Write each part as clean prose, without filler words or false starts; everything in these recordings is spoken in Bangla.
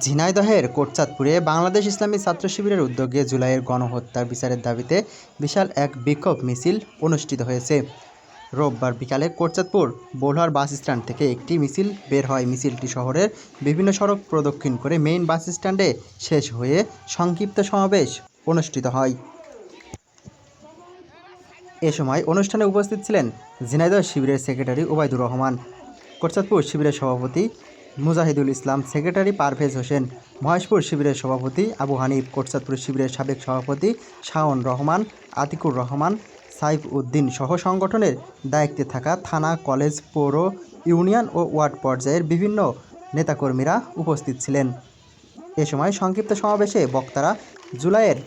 ঝিনাইদহের কোটচাঁদপুরে বাংলাদেশ ইসলামী ছাত্র শিবিরের উদ্যোগে জুলাইয়ের গণহত্যার বিচারের দাবিতে বিশাল এক বিক্ষোভ মিছিল অনুষ্ঠিত হয়েছে। রোববার বিকালে কোটচাঁদপুর বোলহার বাস স্ট্যান্ড থেকে একটি মিছিল বের হয়। মিছিলটি শহরের বিভিন্ন সড়ক প্রদক্ষিণ করে মেইন বাস স্ট্যান্ডে শেষ হয়ে সংক্ষিপ্ত সমাবেশ অনুষ্ঠিত হয়। এ সময় অনুষ্ঠানে উপস্থিত ছিলেন ঝিনাইদহ শিবিরের সেক্রেটারি ওবায়দুর রহমান, কোটচাঁদপুর শিবিরের সভাপতি মুজাহিদুল ইসলাম, সেক্রেটারি পারভেজ হোসেন, মহেশপুর শিবিরের সভাপতি আবু হানিফ, কোটচাঁদপুর শিবিরের সাবেক সভাপতি শাওন রহমান, আতিকুর রহমান, সাইফ উদ্দিন সহ সংগঠনের দায়িত্বে থাকা থানা, কলেজ, পৌর, ইউনিয়ন ও ওয়ার্ড পর্যায়ের বিভিন্ন নেতাকর্মীরা উপস্থিত ছিলেন। এ সময় সংক্ষিপ্ত সমাবেশে বক্তারা জুলাইয়ের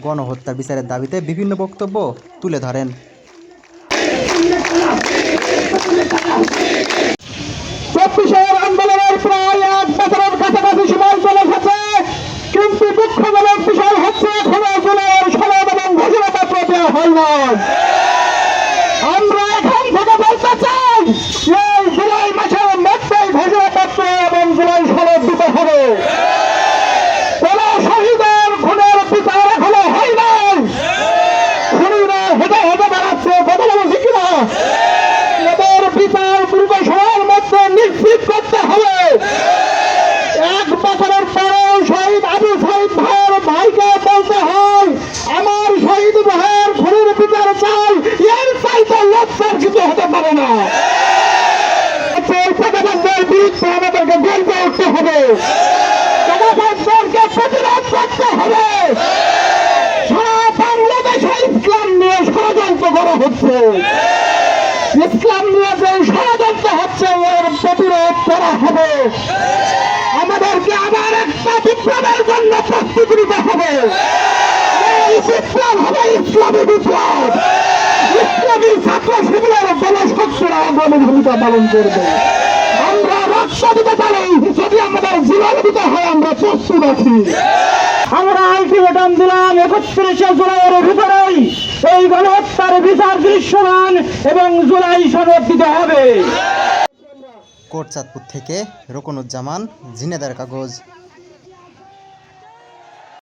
গণহত্যার বিচারের দাবিতে বিভিন্ন বক্তব্য তুলে ধরেন। আন্দোলনের প্রায় 1 বছরের কাছাকাছি সময় চলে গেছে, কিন্তু দুঃখজনক বিষয় হচ্ছে এখনো জুলাইয়ের সনদ এবং ঘোষণাপত্র দেওয়া হয় না। আমরা এখান থেকে বলতে চাই, এই জুলাই মাসের মধ্যেই ঘোষণাপত্র এবং জুলাই সনদ দিতে হবে। কোন শহীদের খুনের বিচার এখনো হয় নাই, খুনিরা হেঁটে হেঁটে বেড়াচ্ছে, কথা বলছি কিনা? এদের বিচার দ্রুত সময়ের মধ্যে নিশ্চিত করতে হবে। 1 বছরের পরেও শহীদ আবু সাইদ ভাইয়ের ভাইকে বলতে হয়, আমার শহীদ ভাইয়ের খুনির বিচার চাই, এর চাইতে লজ্জার কিছু হতে পারে না। চাঁদাবাজদের বিরুদ্ধে আমাদেরকে গর্জে উঠতে হবে, চাঁদাবাজদেরকে প্রতিরোধ করতে হবে। সারা বাংলাদেশে ইসলাম নিয়ে ষড়যন্ত্র করা হচ্ছে, ইসলাম নিয়ে যে ষড়যন্ত্র হচ্ছে এর প্রতিরোধ করা হবে। আমাদেরকে আবার একটা বিপ্লবের জন্য প্রস্তুতি নিতে হবে। এই বিপ্লব হবে ইসলামী বিপ্লব। ইসলামী ছাত্র শিবিরের গণশক্তিরা অগ্রণী ভূমিকা পালন করবে। আমরা রক্ত দিতে পারি, যদি আমাদের জীবন দিতে হয় আমরা প্রস্তুত আছি। আমরা আলটিমেটাম দিলাম 31শে জুলাইয়ের ভিতরেই এই গণহত্যার বিচার দৃশ্যমান এবং জুলাই সনদ দিতে হবে। কোটচাঁদপুর থেকে রুকনুজ্জামান, ঝিনাইদহের কাগজ।